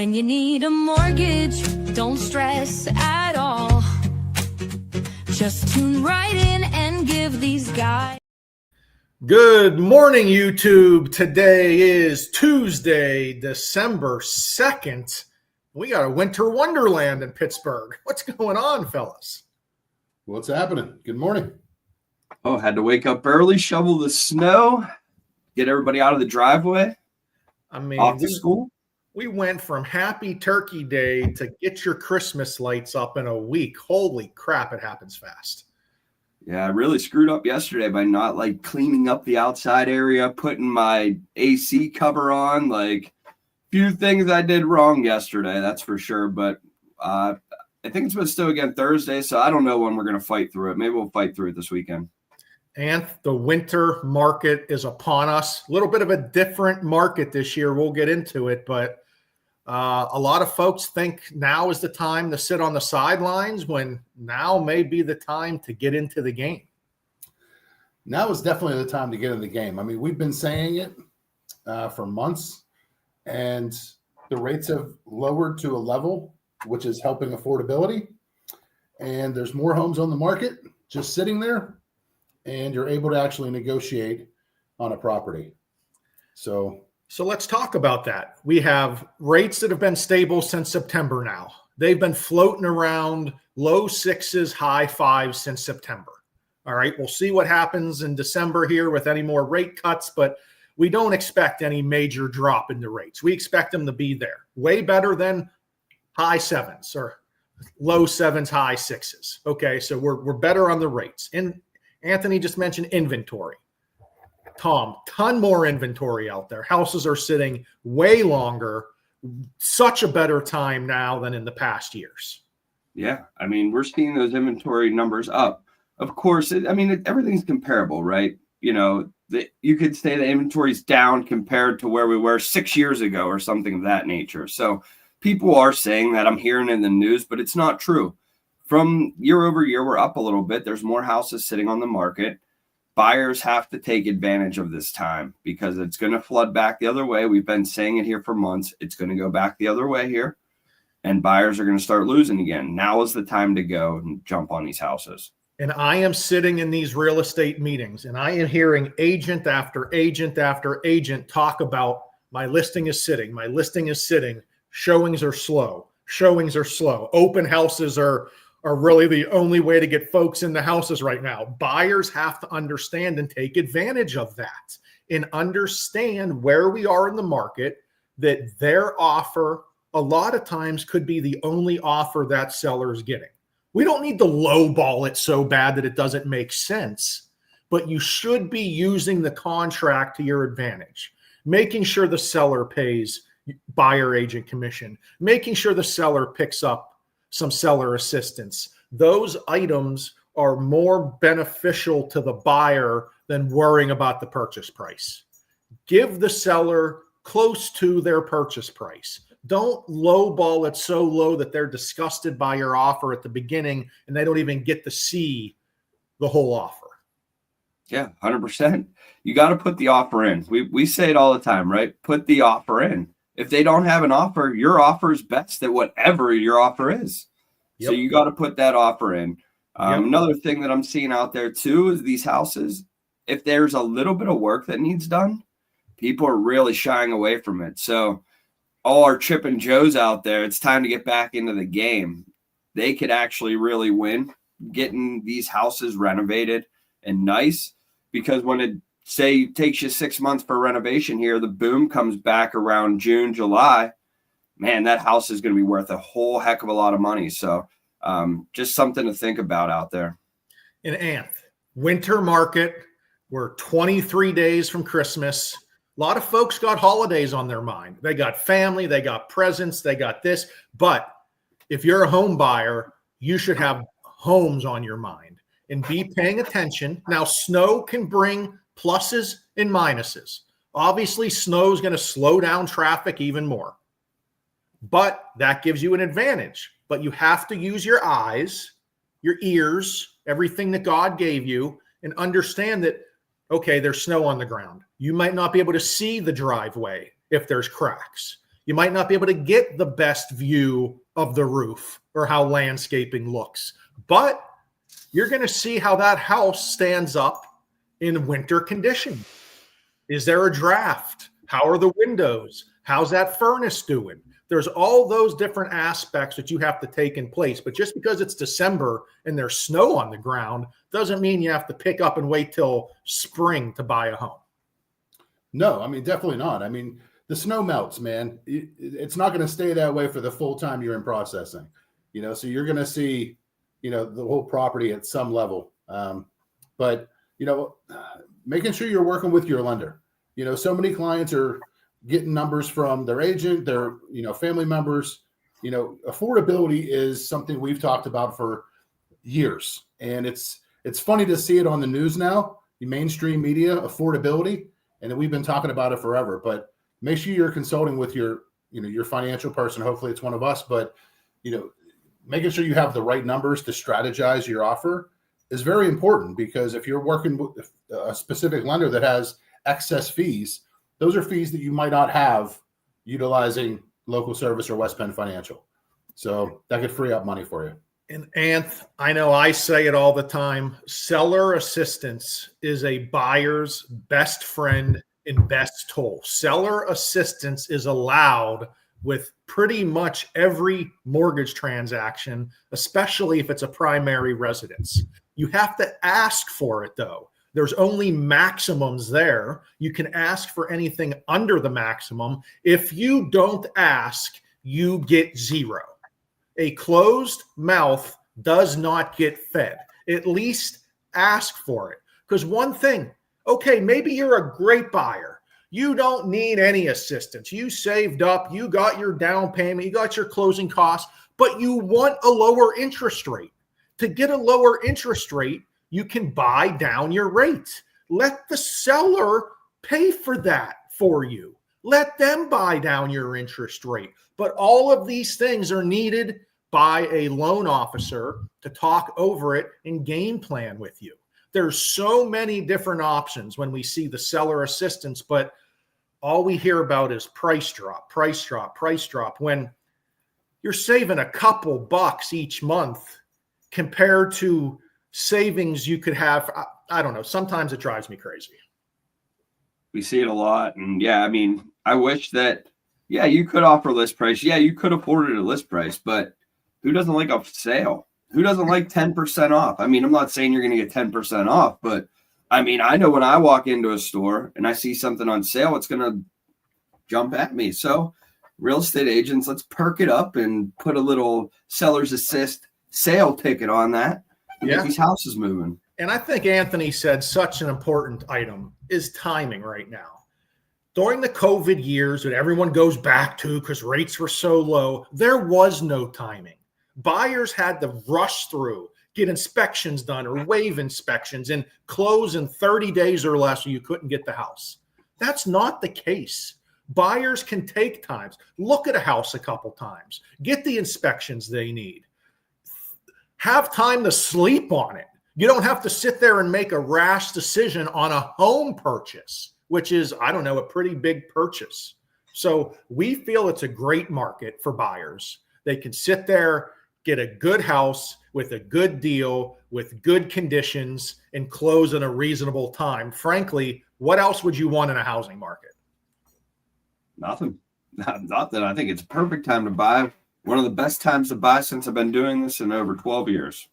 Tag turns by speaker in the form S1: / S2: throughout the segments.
S1: When you need a mortgage, don't stress at all. Just tune right in and give these guys.
S2: Good morning, YouTube. Today is Tuesday, December 2nd. We got a winter wonderland in Pittsburgh. What's going on, fellas?
S3: What's happening? Good morning.
S4: Oh, had to wake up early, shovel the snow, get everybody out of the driveway.
S2: I mean,
S4: off to school.
S2: We went from Happy Turkey Day to get your Christmas lights up in a week. Holy crap, it happens fast.
S4: Yeah, I really screwed up yesterday by not cleaning up the outside area, putting my AC cover on. Few things I did wrong yesterday, that's for sure. But I think it's supposed to again Thursday, so I don't know when we're going to fight through it. Maybe we'll fight through it this weekend.
S2: And the winter market is upon us. A little bit of a different market this year. We'll get into it, but a lot of folks think now is the time to sit on the sidelines when now may be the time to get into the game.
S3: Now is definitely the time to get in the game. I mean, we've been saying it for months, and the rates have lowered to a level which is helping affordability. And there's more homes on the market just sitting there, and you're able to actually negotiate on a property. So
S2: let's talk about that. We have rates that have been stable since September now. They've been floating around low sixes, high fives since September. All right, we'll see what happens in December here with any more rate cuts, but we don't expect any major drop in the rates. We expect them to be there. Way better than high sevens or low sevens, high sixes. Okay, so we're better on the rates. And Anthony just mentioned inventory. Tom, ton more inventory out there. Houses are sitting way longer. Such a better time now than in the past years.
S4: Yeah, I mean, we're seeing those inventory numbers up. Of course, everything's comparable, right? You know, you could say the inventory's down compared to where we were 6 years ago or something of that nature. So people are saying that. I'm hearing in the news, but it's not true. From year over year, we're up a little bit. There's more houses sitting on the market. Buyers have to take advantage of this time because it's going to flood back the other way. We've been saying it here for months. It's going to go back the other way here, and buyers are going to start losing again. Now is the time to go and jump on these houses.
S2: And I am sitting in these real estate meetings, and I am hearing agent after agent after agent talk about my listing is sitting. My listing is sitting. Showings are slow. Showings are slow. Open houses are really the only way to get folks in the houses right now. Buyers have to understand and take advantage of that and understand where we are in the market, that their offer a lot of times could be the only offer that seller is getting. We don't need to lowball it so bad that it doesn't make sense, but you should be using the contract to your advantage, making sure the seller pays buyer agent commission, making sure the seller picks up some seller assistance. Those items are more beneficial to the buyer than worrying about the purchase price. Give the seller close to their purchase price. Don't lowball it so low that they're disgusted by your offer at the beginning and they don't even get to see the whole offer.
S4: Yeah, 100%. You got to put the offer in. We say it all the time, right? Put the offer in. If they don't have an offer, your offer is best at whatever your offer is. Yep. So you got to put that offer in. Another thing that I'm seeing out there too is these houses, if there's a little bit of work that needs done, people are really shying away from it. So all our Chip and Joes out there, it's time to get back into the game. They could actually really win getting these houses renovated and nice, because when it takes you 6 months for renovation here, the boom comes back around June, July, man, that house is going to be worth a whole heck of a lot of money. So just something to think about out there.
S2: In winter market, we're 23 days from Christmas. A lot of folks got holidays on their mind. They got family, they got presents, they got this. But if you're a home buyer, you should have homes on your mind and be paying attention. Now, snow can bring pluses and minuses. Obviously, snow is going to slow down traffic even more, but that gives you an advantage. But you have to use your eyes, your ears, everything that God gave you, and understand that, okay, there's snow on the ground. You might not be able to see the driveway if there's cracks. You might not be able to get the best view of the roof or how landscaping looks, but you're going to see how that house stands up in winter conditions. Is there a draft? How are the windows? How's that furnace doing? There's all those different aspects that you have to take in place. But just because it's December and there's snow on the ground doesn't mean you have to pick up and wait till spring to buy a home.
S3: No, I mean, definitely not. I mean, the snow melts, man. It's not going to stay that way for the full time you're in processing, so you're going to see, the whole property at some level. But, making sure you're working with your lender. So many clients are getting numbers from their agent, their, family members. Affordability is something we've talked about for years. And it's funny to see it on the news now, the mainstream media, affordability. And we've been talking about it forever, but make sure you're consulting with your financial person. Hopefully it's one of us, but, making sure you have the right numbers to strategize your offer is very important, because if you're working with a specific lender that has excess fees, those are fees that you might not have utilizing local service or West Penn Financial. So that could free up money for you.
S2: And Anth, I know I say it all the time, seller assistance is a buyer's best friend and best tool. Seller assistance is allowed with pretty much every mortgage transaction, especially if it's a primary residence. You have to ask for it, though. There's only maximums there. You can ask for anything under the maximum. If you don't ask, you get zero. A closed mouth does not get fed. At least ask for it. Because one thing, okay, maybe you're a great buyer. You don't need any assistance. You saved up, you got your down payment, you got your closing costs, but you want a lower interest rate. To get a lower interest rate, you can buy down your rate. Let the seller pay for that for you. Let them buy down your interest rate. But all of these things are needed by a loan officer to talk over it and game plan with you. There's so many different options when we see the seller assistance, but all we hear about is price drop, price drop, price drop, when you're saving a couple bucks each month compared to savings you could have. I don't know. Sometimes it drives me crazy.
S4: We see it a lot. And yeah, I mean, I wish that, yeah, you could offer list price. Yeah, you could afford it at list price, but who doesn't like a sale? Who doesn't like 10% off? I mean, I'm not saying you're going to get 10% off, but I mean, I know when I walk into a store and I see something on sale, it's going to jump at me. So real estate agents, let's perk it up and put a little seller's assist sale ticket on that. Get these houses moving.
S2: And I think Anthony said such an important item is timing right now. During the COVID years that everyone goes back to because rates were so low, there was no timing. Buyers had to rush through, get inspections done or waive inspections and close in 30 days or less, or you couldn't get the house. That's not the case. Buyers can take times, look at a house a couple times, get the inspections they need, have time to sleep on it. You don't have to sit there and make a rash decision on a home purchase, which is, I don't know, a pretty big purchase. So we feel it's a great market for buyers. They can sit there, get a good house with a good deal, with good conditions, and close in a reasonable time. Frankly, what else would you want in a housing market?
S4: Nothing. Nothing. I think it's a perfect time to buy. One of the best times to buy since I've been doing this in over 12 years.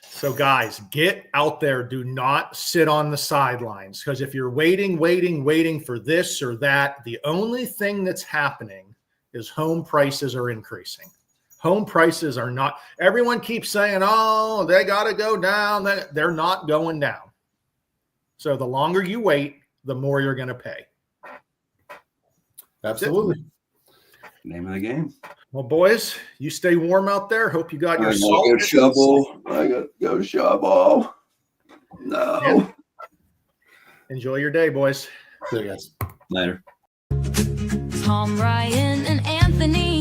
S2: So guys, get out there. Do not sit on the sidelines, because if you're waiting for this or that, the only thing that's happening is home prices are increasing. Home prices are not, everyone keeps saying, oh, they got to go down. They're not going down. So the longer you wait, the more you're going to pay.
S3: Absolutely.
S4: Name of the game.
S2: Well, boys, you stay warm out there. Hope you got your salt.
S4: Go shovel. I got to go shovel. No.
S2: Yeah. Enjoy your day, boys.
S3: See you guys.
S4: Later.
S1: Tom, Ryan, and Anthony.